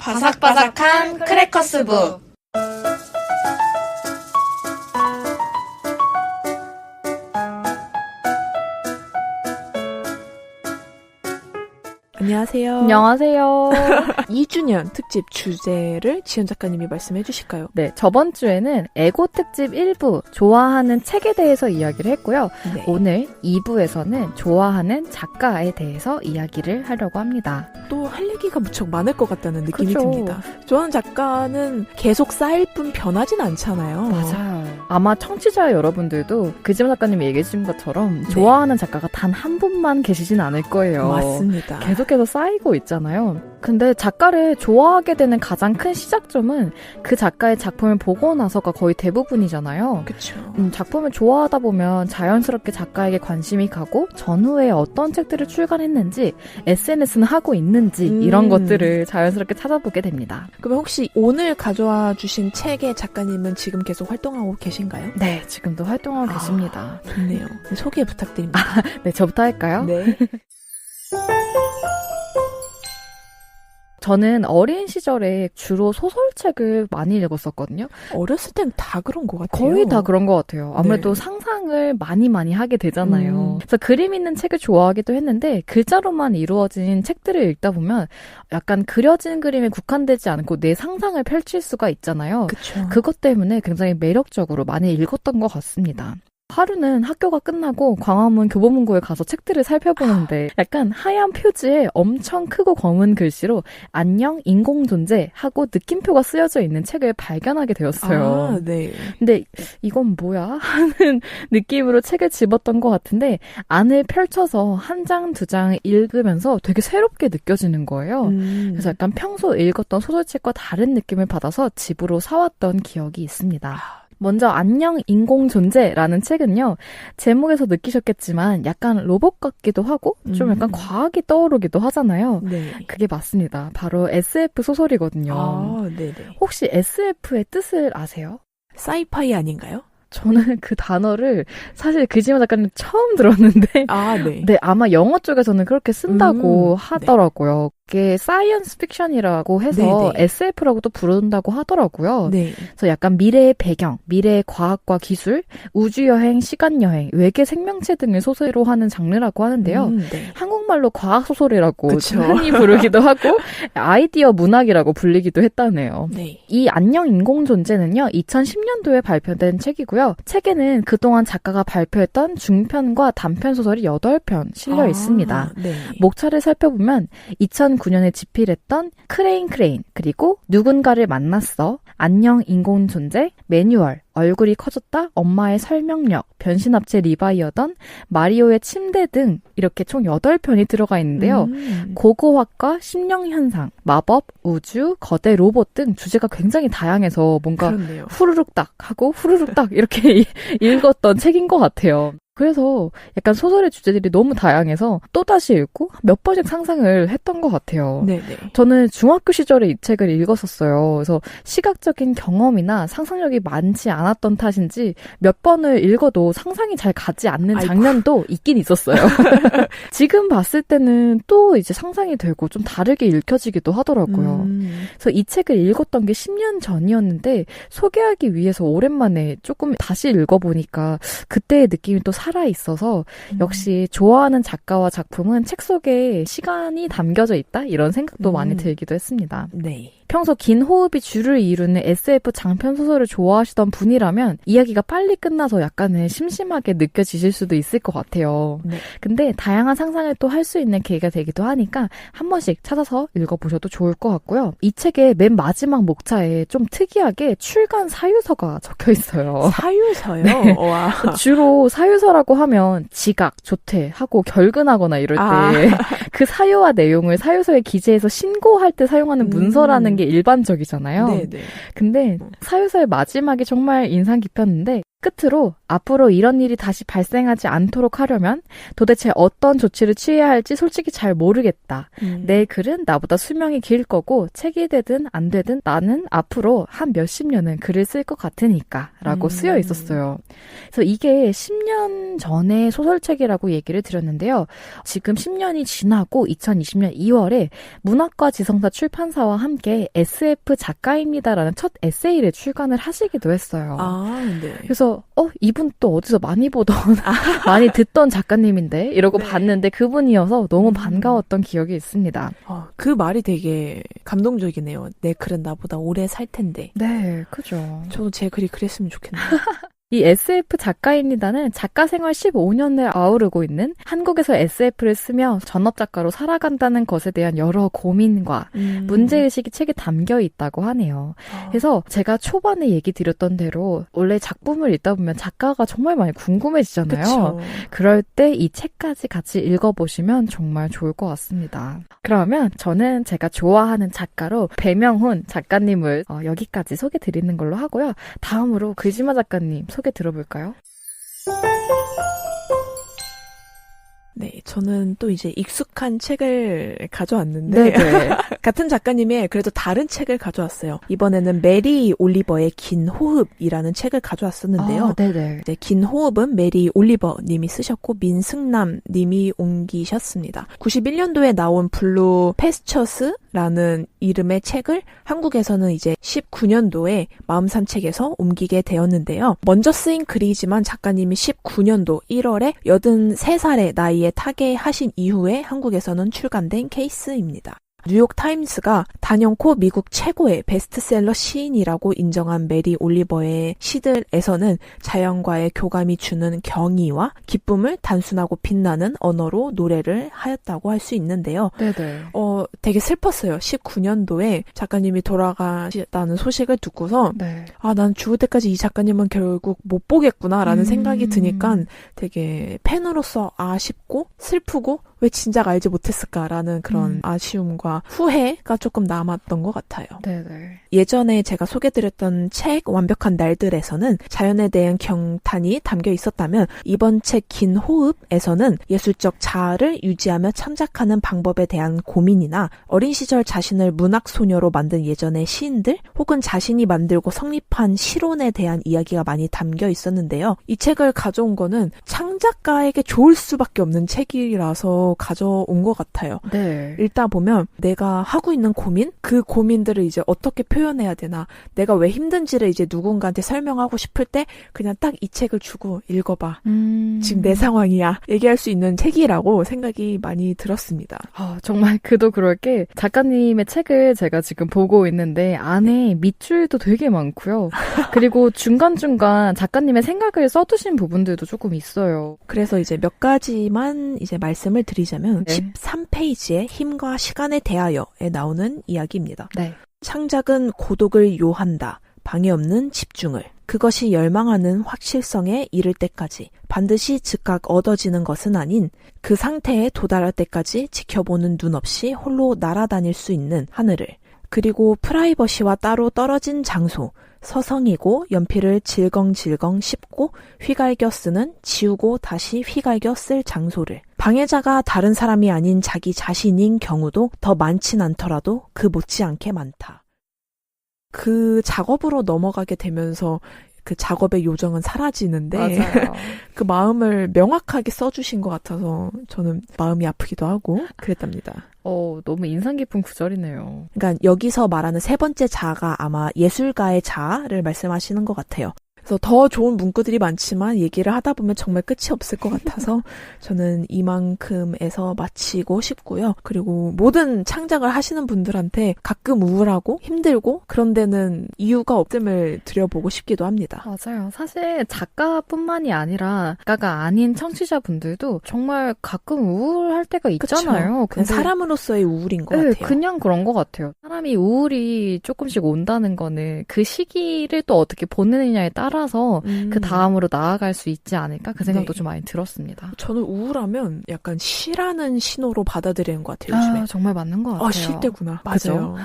바삭바삭한 크래커스부. 안녕하세요. 안녕하세요. 2주년 특집 주제를 지연 작가님이 말씀해 주실까요? 네, 저번 주에는 애고 특집 1부 좋아하는 책에 대해서 이야기를 했고요. 네. 오늘 2부에서는 좋아하는 작가에 대해서 이야기를 하려고 합니다. 또 할 얘기가 무척 많을 것 같다는 느낌이 그쵸. 듭니다. 좋아하는 작가는 계속 쌓일 뿐 변하진 않잖아요. 맞아요. 아마 청취자 여러분들도 그지마 작가님이 얘기해 주신 것처럼 네. 좋아하는 작가가 단 한 분만 계시진 않을 거예요. 맞습니다. 계속해서 쌓이고 있잖아요. 근데 작가를 좋아하게 되는 가장 큰 시작점은 그 작가의 작품을 보고 나서가 거의 대부분이잖아요. 그렇죠. 작품을 좋아하다 보면 자연스럽게 작가에게 관심이 가고 전후에 어떤 책들을 출간했는지 SNS는 하고 있는지 이런 것들을 자연스럽게 찾아보게 됩니다. 그러면 혹시 오늘 가져와 주신 책의 작가님은 지금 계속 활동하고 계신가요? 네, 지금도 활동하고 계십니다. 좋네요. 소개 부탁드립니다. 네, 저부터 할까요? 네. 저는 어린 시절에 주로 소설책을 많이 읽었었거든요. 어렸을 땐 다 그런 것 같아요. 거의 다 그런 것 같아요. 아무래도 네. 상상을 많이 하게 되잖아요. 그래서 그림 있는 책을 좋아하기도 했는데 글자로만 이루어진 책들을 읽다 보면 약간 그려진 그림에 국한되지 않고 내 상상을 펼칠 수가 있잖아요. 그쵸. 그것 때문에 굉장히 매력적으로 많이 읽었던 것 같습니다. 하루는 학교가 끝나고 광화문 교보문고에 가서 책들을 살펴보는데 약간 하얀 표지에 엄청 크고 검은 글씨로 안녕 인공존재 하고 느낌표가 쓰여져 있는 책을 발견하게 되었어요. 네. 근데 이건 뭐야? 하는 느낌으로 책을 집었던 것 같은데 안을 펼쳐서 한 장, 두 장 읽으면서 되게 새롭게 느껴지는 거예요. 그래서 약간 평소 읽었던 소설책과 다른 느낌을 받아서 집으로 사왔던 기억이 있습니다. 먼저 안녕 인공존재라는 책은요. 제목에서 느끼셨겠지만 약간 로봇 같기도 하고 좀 약간 과학이 떠오르기도 하잖아요. 네. 그게 맞습니다. 바로 SF 소설이거든요. 아, 네네. 혹시 SF의 뜻을 아세요? 사이파이 아닌가요? 저는 그 단어를 사실 그지마 작가님 처음 들었는데 아, 네. 네, 아마 영어 쪽에서는 그렇게 쓴다고 하더라고요. 그게 사이언스 픽션이라고 해서 네네. SF라고도 부른다고 하더라고요. 네. 그래서 약간 미래의 배경, 미래의 과학과 기술, 우주여행, 시간여행, 외계 생명체 등을 소재로 하는 장르라고 하는데요. 네. 한국말로 과학소설이라고 그쵸. 흔히 부르기도 하고 아이디어 문학이라고 불리기도 했다네요. 네. 이 안녕 인공존재는요. 2010년도에 발표된 책이고요. 책에는 그동안 작가가 발표했던 중편과 단편 소설이 8편 실려 있습니다. 네. 목차를 살펴보면 2009년에 집필했던 크레인 그리고 누군가를 만났어, 안녕 인공존재, 매뉴얼, 얼굴이 커졌다, 엄마의 설명력, 변신업체 리바이어던, 마리오의 침대 등 이렇게 총 8편이 들어가 있는데요. 고고학과 심령현상, 마법, 우주, 거대 로봇 등 주제가 굉장히 다양해서 뭔가 그렇네요. 후루룩 딱 하고 후루룩 딱 이렇게 읽었던 책인 것 같아요. 그래서 약간 소설의 주제들이 너무 다양해서 또다시 읽고 몇 번씩 상상을 했던 것 같아요. 네네. 저는 중학교 시절에 이 책을 읽었었어요. 그래서 시각적인 경험이나 상상력이 많지 않았던 탓인지 몇 번을 읽어도 상상이 잘 가지 않는 장면도 있긴 있었어요. 지금 봤을 때는 또 이제 상상이 되고 좀 다르게 읽혀지기도 하더라고요. 그래서 이 책을 읽었던 게 10년 전이었는데 소개하기 위해서 오랜만에 조금 다시 읽어보니까 그때의 느낌이 또 살아있어서 역시 좋아하는 작가와 작품은 책 속에 시간이 담겨져 있다? 이런 생각도 많이 들기도 했습니다. 네. 평소 긴 호흡이 줄을 이루는 SF 장편 소설을 좋아하시던 분이라면 이야기가 빨리 끝나서 약간은 심심하게 느껴지실 수도 있을 것 같아요. 네. 근데 다양한 상상을 또 할 수 있는 계기가 되기도 하니까 한 번씩 찾아서 읽어보셔도 좋을 것 같고요. 이 책의 맨 마지막 목차에 좀 특이하게 출간 사유서가 적혀 있어요. 사유서요? 네. 와. 주로 사유서라고 하면 지각, 조퇴하고 결근하거나 이럴 때 그 사유와 내용을 사유서에 기재해서 신고할 때 사용하는 문서라는 게 일반적이잖아요. 네네. 근데 사유서의 마지막이 정말 인상 깊었는데 끝으로 앞으로 이런 일이 다시 발생하지 않도록 하려면 도대체 어떤 조치를 취해야 할지 솔직히 잘 모르겠다. 내 글은 나보다 수명이 길 거고 책이 되든 안 되든 나는 앞으로 한 몇십 년은 글을 쓸 것 같으니까 라고 쓰여 있었어요. 그래서 이게 10년 전의 소설책이라고 얘기를 드렸는데요. 지금 10년이 지나고 2020년 2월에 문학과 지성사 출판사와 함께 SF 작가입니다라는 첫 에세이를 출간을 하시기도 했어요. 네. 그래서 이분 또 어디서 많이 보던 많이 듣던 작가님인데 이러고 네. 봤는데 그분이어서 너무 반가웠던 기억이 있습니다. 그 말이 되게 감동적이네요. 내 글은 나보다 오래 살 텐데. 네, 그죠. 저도 제 글이 그랬으면 좋겠네요. 이 SF 작가입니다는 작가 생활 15년을 아우르고 있는 한국에서 SF를 쓰며 전업작가로 살아간다는 것에 대한 여러 고민과 문제의식이 책에 담겨 있다고 하네요. 그래서 제가 초반에 얘기 드렸던 대로 원래 작품을 읽다 보면 작가가 정말 많이 궁금해지잖아요. 그쵸. 그럴 때 이 책까지 같이 읽어보시면 정말 좋을 것 같습니다. 그러면 저는 제가 좋아하는 작가로 배명훈 작가님을 여기까지 소개드리는 걸로 하고요. 다음으로 글지마 작가님 소개 들어볼까요? 네, 저는 또 이제 익숙한 책을 가져왔는데 네네. 같은 작가님의 그래도 다른 책을 가져왔어요. 이번에는 메리 올리버의 긴 호흡이라는 책을 가져왔었는데요. 네네. 이제 긴 호흡은 메리 올리버 님이 쓰셨고 민승남 님이 옮기셨습니다. 91년도에 나온 블루 패스처스라는 이름의 책을 한국에서는 이제 19년도에 마음산책에서 옮기게 되었는데요. 먼저 쓰인 글이지만 작가님이 19년도 1월에 83살의 나이에 타계하신 이후에 한국에서는 출간된 케이스입니다. 뉴욕타임스가 단연코 미국 최고의 베스트셀러 시인이라고 인정한 메리 올리버의 시들에서는 자연과의 교감이 주는 경이와 기쁨을 단순하고 빛나는 언어로 노래를 하였다고 할 수 있는데요. 네네. 되게 슬펐어요. 19년도에 작가님이 돌아가셨다는 소식을 듣고서 네. 난 죽을 때까지 이 작가님은 결국 못 보겠구나라는 생각이 드니까 되게 팬으로서 아쉽고 슬프고 왜 진작 알지 못했을까라는 그런 아쉬움과 후회가 조금 남았던 것 같아요. 네네. 예전에 제가 소개드렸던 책 완벽한 날들에서는 자연에 대한 경탄이 담겨 있었다면 이번 책 긴 호흡에서는 예술적 자아를 유지하며 창작하는 방법에 대한 고민이나 어린 시절 자신을 문학소녀로 만든 예전의 시인들 혹은 자신이 만들고 성립한 시론에 대한 이야기가 많이 담겨 있었는데요. 이 책을 가져온 거는 창작가에게 좋을 수밖에 없는 책이라서 가져온 것 같아요. 네. 읽다 보면 내가 하고 있는 고민? 그 고민들을 이제 어떻게 표현해야 되나? 내가 왜 힘든지를 이제 누군가한테 설명하고 싶을 때 그냥 딱 이 책을 주고 읽어봐. 지금 내 상황이야. 얘기할 수 있는 책이라고 생각이 많이 들었습니다. 정말 그도 그럴 게 작가님의 책을 제가 지금 보고 있는데 안에 밑줄도 되게 많고요. 그리고 중간중간 작가님의 생각을 써두신 부분들도 조금 있어요. 그래서 이제 몇 가지만 이제 말씀을 드리자면 네. 13페이지에 힘과 시간에 대하여에 나오는 이야기입니다. 네. 창작은 고독을 요한다. 방해 없는 집중을. 그것이 열망하는 확실성에 이를 때까지 반드시 즉각 얻어지는 것은 아닌 그 상태에 도달할 때까지 지켜보는 눈 없이 홀로 날아다닐 수 있는 하늘을. 그리고 프라이버시와 따로 떨어진 장소. 서성이고 연필을 질겅질겅 씹고 휘갈겨 쓰는 지우고 다시 휘갈겨 쓸 장소를. 방해자가 다른 사람이 아닌 자기 자신인 경우도 더 많진 않더라도 그 못지않게 많다. 그 작업으로 넘어가게 되면서 그 작업의 요정은 사라지는데 맞아요. 그 마음을 명확하게 써주신 것 같아서 저는 마음이 아프기도 하고 그랬답니다. 너무 인상 깊은 구절이네요. 그러니까 여기서 말하는 세 번째 자아가 아마 예술가의 자아를 말씀하시는 것 같아요. 그래서 더 좋은 문구들이 많지만 얘기를 하다 보면 정말 끝이 없을 것 같아서 저는 이만큼에서 마치고 싶고요. 그리고 모든 창작을 하시는 분들한테 가끔 우울하고 힘들고 그런 데는 이유가 없음을 드려보고 싶기도 합니다. 맞아요. 사실 작가뿐만이 아니라 작가가 아닌 청취자분들도 정말 가끔 우울할 때가 있잖아요. 그냥 사람으로서의 우울인 것 같아요. 그냥 그런 것 같아요. 사람이 우울이 조금씩 온다는 거는 그 시기를 또 어떻게 보내느냐에 따라서 그 다음으로 나아갈 수 있지 않을까? 그 생각도 좀 많이 들었습니다. 저는 우울하면 약간 쉬라는 신호로 받아들이는 것 같아요. 요즘에. 정말 맞는 것 같아요. 쉴 때구나. 맞아요.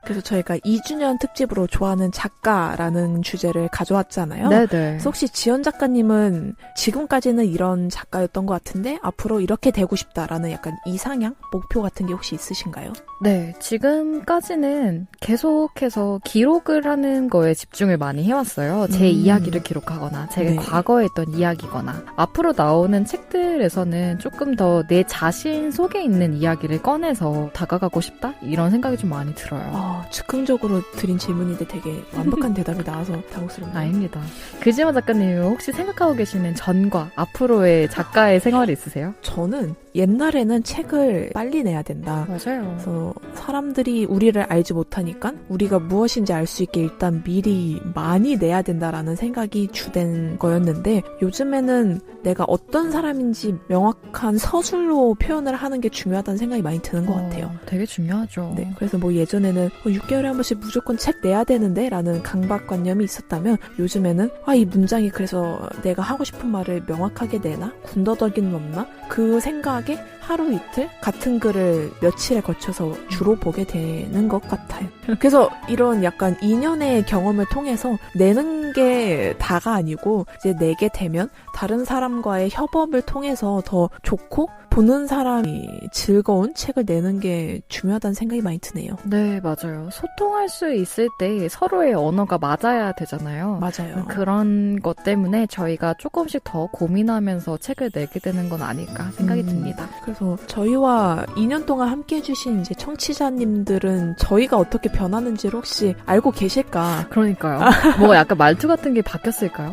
그래서 저희가 2주년 특집으로 좋아하는 작가라는 주제를 가져왔잖아요. 네네. 그래서 혹시 지연 작가님은 지금까지는 이런 작가였던 것 같은데 앞으로 이렇게 되고 싶다라는 약간 이상향? 목표 같은 게 혹시 있으신가요? 네, 지금까지는 계속해서 기록을 하는 거에 집중을 많이 해왔어요. 제 이야기를 기록하거나, 제가 네. 과거에 했던 이야기거나. 앞으로 나오는 책들에서는 조금 더 내 자신 속에 있는 이야기를 꺼내서 다가가고 싶다? 이런 생각이 좀 많이 들어요. 즉흥적으로 드린 질문인데 되게 완벽한 대답이 나와서 당혹스럽네요. 아닙니다. 그지마 작가님 혹시 생각하고 계시는 전과 앞으로의 작가의 생활이 있으세요? 저는 옛날에는 책을 빨리 내야 된다. 맞아요. 그래서 사람들이 우리를 알지 못하니까 우리가 무엇인지 알 수 있게 일단 미리 많이 내야 된다라는 생각이 주된 거였는데 요즘에는 내가 어떤 사람인지 명확한 서술로 표현을 하는 게 중요하다는 생각이 많이 드는 것 같아요. 되게 중요하죠. 네, 그래서 뭐 예전에는 6개월에 한 번씩 무조건 책 내야 되는데 라는 강박관념이 있었다면 요즘에는 이 문장이 그래서 내가 하고 싶은 말을 명확하게 내나? 군더더기는 없나? 그 생각에 하루 이틀 같은 글을 며칠에 걸쳐서 주로 보게 되는 것 같아요. 그래서 이런 약간 2년의 경험을 통해서 내는 게 다가 아니고 이제 내게 되면 다른 사람과의 협업을 통해서 더 좋고 보는 사람이 즐거운 책을 내는 게 중요하다는 생각이 많이 드네요. 네, 맞아요. 소통할 수 있을 때 서로의 언어가 맞아야 되잖아요. 맞아요. 그런 것 때문에 저희가 조금씩 더 고민하면서 책을 내게 되는 건 아닐까 생각이 듭니다. 그래서 저희와 2년 동안 함께 해주신 이제 청취자님들은 저희가 어떻게 변하는지를 혹시 알고 계실까? 그러니까요. 뭐 약간 말투 같은 게 바뀌었을까요?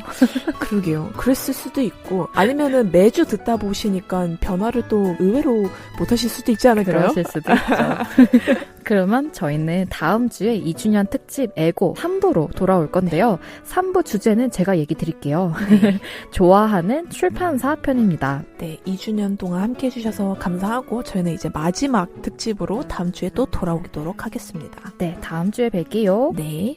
그러게요. 그랬을 수도 있고 아니면은 매주 듣다 보시니까 변화를 또 의외로 못하실 수도 있지 않을까요? 그러실 수도 있죠. 그러면 저희는 다음 주에 2주년 특집 에고 3부로 돌아올 건데요. 3부 주제는 제가 얘기 드릴게요. 좋아하는 출판사 편입니다. 네, 2주년 동안 함께 해주셔서 감사하고 저희는 이제 마지막 특집으로 다음 주에 또 돌아오도록 하겠습니다. 네, 다음 주에 뵐게요. 네.